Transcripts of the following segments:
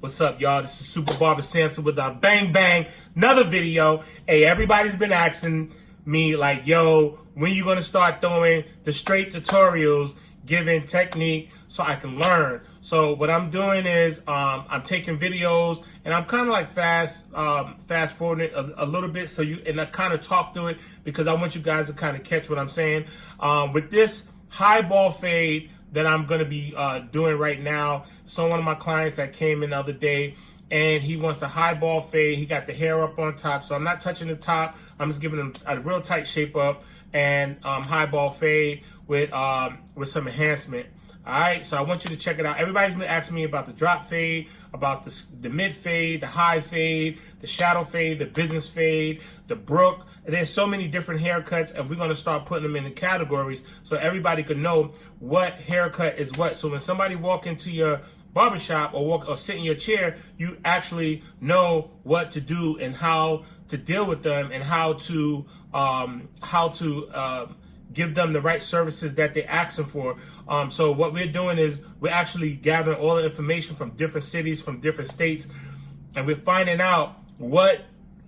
What's up, y'all? This is Super Barber Samson with our Bang Bang, another video. Hey, everybody's been asking me like, yo, when you gonna start throwing the straight tutorials, giving technique so I can learn? So what I'm doing is I'm taking videos and I'm kind of like fast forwarding it a little bit and I kind of talk through it because I want you guys to kind of catch what I'm saying. With this high ball fade that I'm going to be doing right now. So one of my clients that came in the other day and he wants a high ball fade. He got the hair up on top. So I'm not touching the top. I'm just giving him a real tight shape up and high ball fade with some enhancement. All right, so I want you to check it out. Everybody's been asking me about the drop fade, about the mid fade, the high fade, the shadow fade, the business fade, the brook. There's so many different haircuts, and we're going to start putting them into categories so everybody can know what haircut is what. So when somebody walk into your barbershop or sit in your chair, you actually know what to do and how to deal with them and how to give them the right services that they're asking for. So what we're doing is we're actually gathering all the information from different cities, from different states, and we're finding out what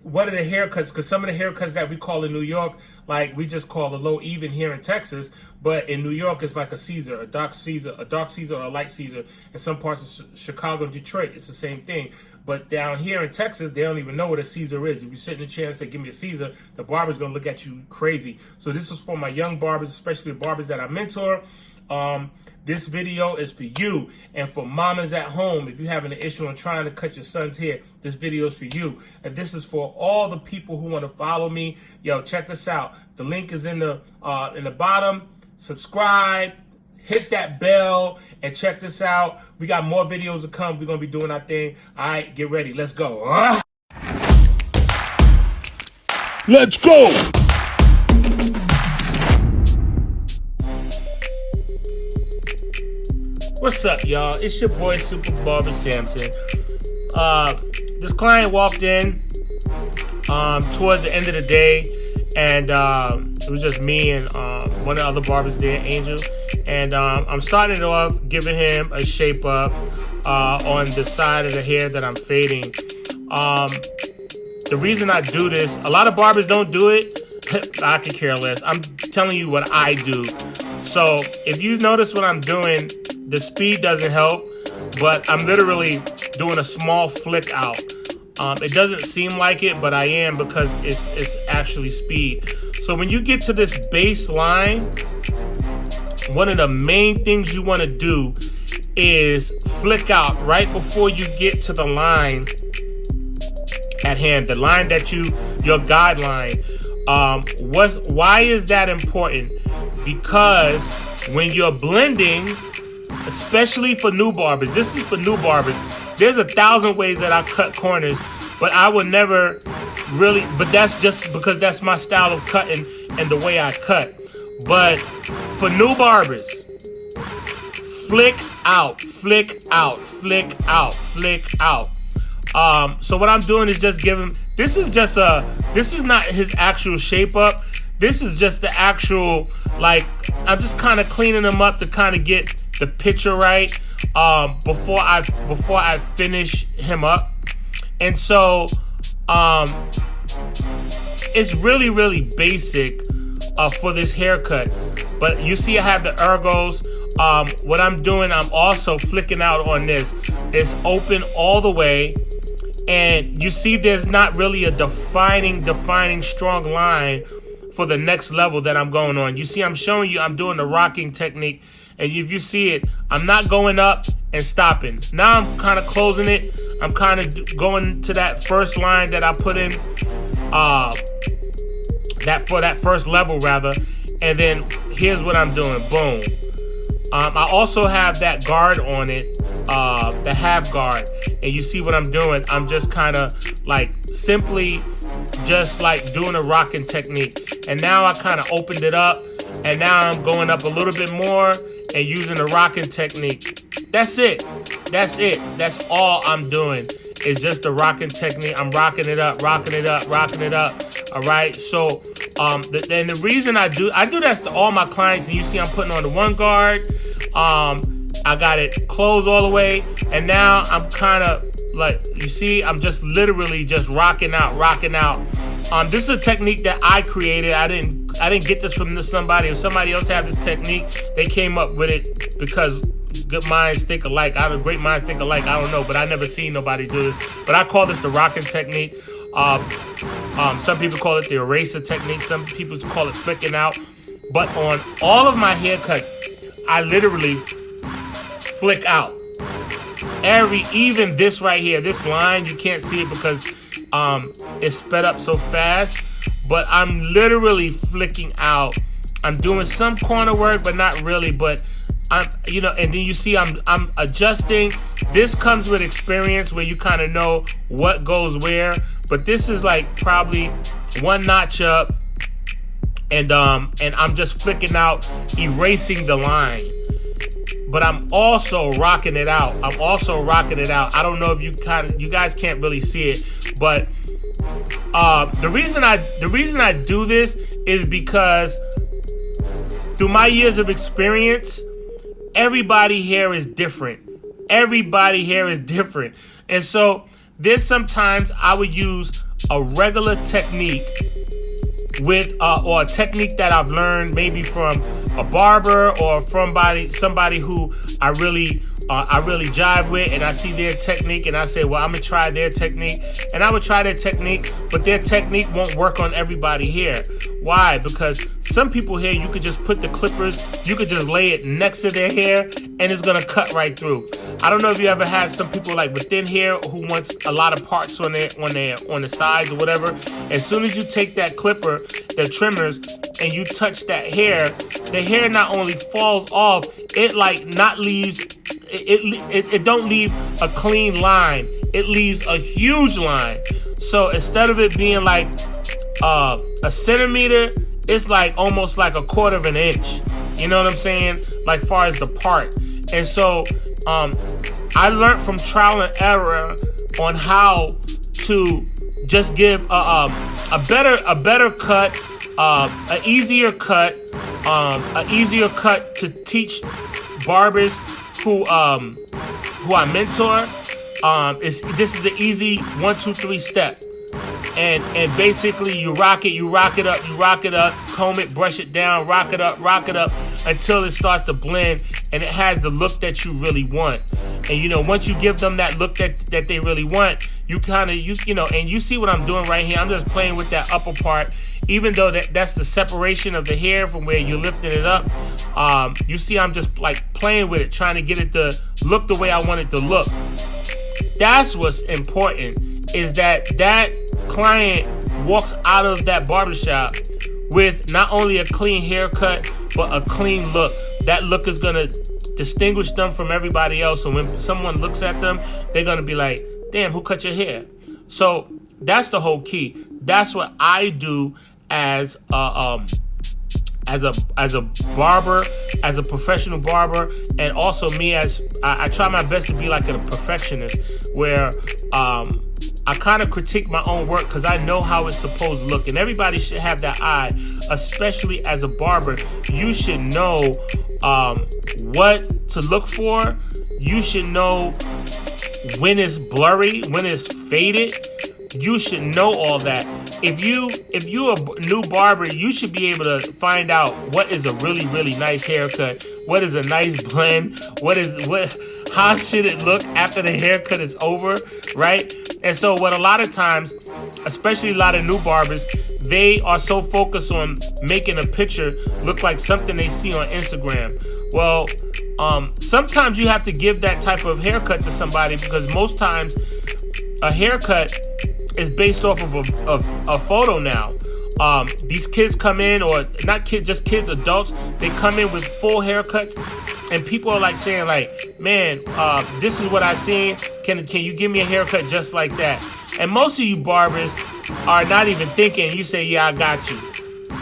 are the haircuts, because some of the haircuts that we call in New York, like we just call a low even here in Texas, but in New York it's like a Caesar, a dark Caesar or a light Caesar. In some parts of Chicago and Detroit, it's the same thing. But down here in Texas, they don't even know what a Caesar is. If you sit in the chair and say, give me a Caesar, the barber's gonna look at you crazy. So this is for my young barbers, especially the barbers that I mentor. This video is for you, and for mamas at home. If you're having an issue on trying to cut your son's hair, this video is for you. And this is for all the people who want to follow me. Yo, check this out. The link is in the bottom. Subscribe, hit that bell, and check this out. We got more videos to come. We're gonna be doing our thing. All right, get ready. Let's go. Let's go. What's up, y'all? It's your boy Super Barber Samson. This client walked in towards the end of the day, and it was just me and one of the other barbers there, Angel. And I'm starting it off, giving him a shape up on the side of the hair that I'm fading. The reason I do this, a lot of barbers don't do it. I could care less. I'm telling you what I do. So if you notice what I'm doing, the speed doesn't help, but I'm literally doing a small flick out. It doesn't seem like it, but I am, because it's actually speed. So when you get to this baseline, one of the main things you want to do is flick out right before you get to the line at hand, the line that your guideline. Why is that important? Because when you're blending, especially for new barbers, this is for new barbers. There's 1,000 ways that I cut corners, but I would never really, but that's just because that's my style of cutting and the way I cut. But for new barbers, flick out, flick out, flick out, flick out. So what I'm doing is just giving, this is not his actual shape up. This is just the actual, like, I'm just kind of cleaning them up to kind of get the picture right before I finish him up. And so it's really, really basic for this haircut. But you see I have the ergos. What I'm doing, I'm also flicking out on this. It's open all the way. And you see there's not really a defining strong line for the next level that I'm going on. You see, I'm showing you, I'm doing the rocking technique. And if you see it, I'm not going up and stopping. Now I'm kind of closing it. I'm kind of going to that first line that I put in, that first level rather. And then here's what I'm doing, boom. I also have that guard on it, the half guard. And you see what I'm doing? I'm just kind of like simply just like doing a rocking technique. And now I kind of opened it up, and now I'm going up a little bit more and using the rocking technique. That's it. That's it. That's all I'm doing is just the rocking technique. I'm rocking it up, rocking it up, rocking it up. All right. So, and the reason I do that to all my clients, and you see I'm putting on the one guard. I got it closed all the way, and now I'm kind of like, you see, I'm just literally just rocking out. This is a technique that I created. I didn't get this from somebody. If somebody else had this technique, they came up with it because good minds think alike. Great minds think alike. I don't know, but I never seen nobody do this. But I call this the rocking technique. Some people call it the eraser technique. Some people call it flicking out. But on all of my haircuts, I literally flick out. Even this right here, this line, you can't see it because it's sped up so fast, but I'm literally flicking out. I'm doing some corner work, but not really, but and then you see I'm adjusting. This comes with experience where you kind of know what goes where, but this is like probably one notch up, and I'm just flicking out, erasing the line. But I'm also rocking it out. I don't know if you guys can't really see it, but the reason I do this is because through my years of experience, everybody here is different. And so there's sometimes I would use a regular technique with or a technique that I've learned maybe from a barber or from somebody who I really jive with, and I see their technique and I say, well, I'm gonna try their technique, and I would try their technique, but their technique won't work on everybody here. Why? Because some people here, you could just put the clippers, you could just lay it next to their hair, and it's gonna cut right through. I don't know if you ever had some people like with thin hair who wants a lot of parts on the sides or whatever. As soon as you take that clipper, the trimmers, and you touch that hair, the hair not only falls off, it like not leaves. It don't leave a clean line. It leaves a huge line. So instead of it being like a centimeter, it's like almost like a quarter of an inch. You know what I'm saying? Like far as the part. And so I learned from trial and error on how to just give a better cut, an easier cut to teach barbers who I mentor. This is an easy 1, 2, 3 step, and basically you rock it up, comb it, brush it down, rock it up until it starts to blend and it has the look that you really want. And once you give them that look that they really want, you and you see what I'm doing right here. I'm just playing with that upper part. Even though that's the separation of the hair from where you're lifting it up, you see I'm just like playing with it, trying to get it to look the way I want it to look. That's what's important, is that client walks out of that barbershop with not only a clean haircut, but a clean look. That look is going to distinguish them from everybody else. So when someone looks at them, they're going to be like, damn, who cut your hair? So that's the whole key. That's what I do as a barber, as a professional barber, and also me as I try my best to be like a perfectionist, where I kind of critique my own work because I know how it's supposed to look, and everybody should have that eye. Especially as a barber, you should know what to look for. You should know when it's blurry, when it's faded. You should know all that. If you're a new barber, you should be able to find out what is a really, really nice haircut, what is a nice blend, how should it look after the haircut is over, right? And so what a lot of times, especially a lot of new barbers, they are so focused on making a picture look like something they see on Instagram. Well, sometimes you have to give that type of haircut to somebody, because most times a haircut is based off of a photo now. These kids come in, or not kids, just kids, adults, they come in with full haircuts, and people are like saying like, man, this is what I seen. Can you give me a haircut just like that? And most of you barbers are not even thinking. You say, yeah, I got you.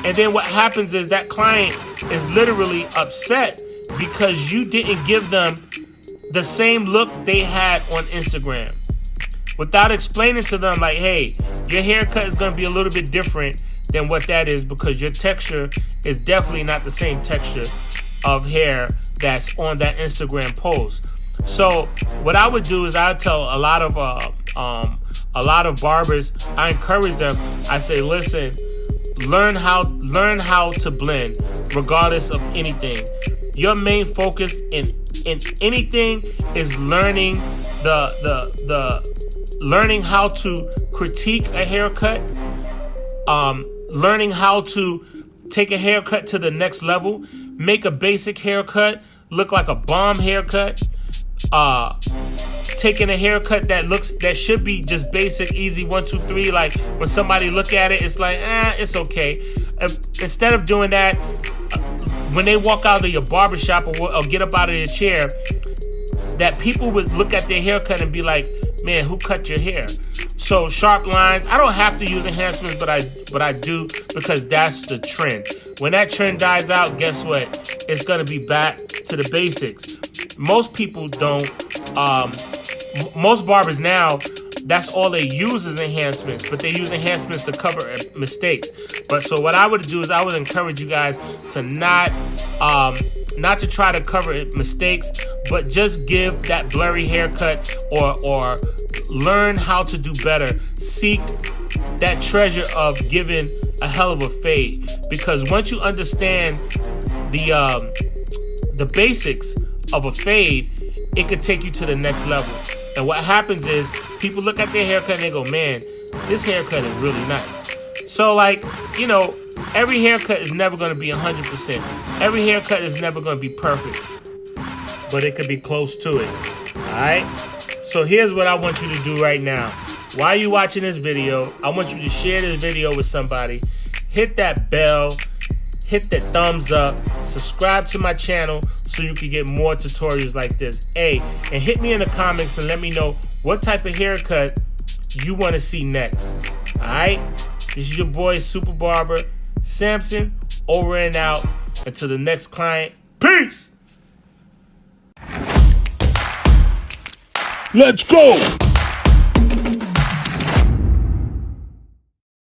And then what happens is that client is literally upset because you didn't give them the same look they had on Instagram, without explaining to them like, hey, your haircut is going to be a little bit different than what that is, because your texture is definitely not the same texture of hair that's on that Instagram post. So what I would do is I would tell a lot of barbers, I encourage them, I say, listen, learn how to blend regardless of anything. Your main focus in anything is learning learning how to critique a haircut, learning how to take a haircut to the next level, make a basic haircut look like a bomb haircut, taking a haircut that should be just basic, easy, 1, 2, 3. Like when somebody look at it, it's like, it's okay. Instead of doing that, when they walk out of your barbershop or get up out of your chair, that people would look at their haircut and be like, man, who cut your hair? So sharp lines, I don't have to use enhancements, but I do, because that's the trend. When that trend dies out, guess what? It's gonna be back to the basics. Most people don't, most barbers now, that's all they use is enhancements, but they use enhancements to cover mistakes. But so what I would do is I would encourage you guys to not to try to cover mistakes, but just give that blurry haircut or learn how to do better. Seek that treasure of giving a hell of a fade, because once you understand the basics of a fade, it could take you to the next level. And what happens is people look at their haircut and they go, man, this haircut is really nice. So like, you know, every haircut is never going to be 100%. Every haircut is never going to be perfect, but it could be close to it. All right. So here's what I want you to do right now. While you're watching this video, I want you to share this video with somebody. Hit that bell, hit that thumbs up, subscribe to my channel so you can get more tutorials like this. Hey, and hit me in the comments and let me know what type of haircut you want to see next. All right? This is your boy, Super Barber Samson, over and out. Until the next client, peace! Let's go!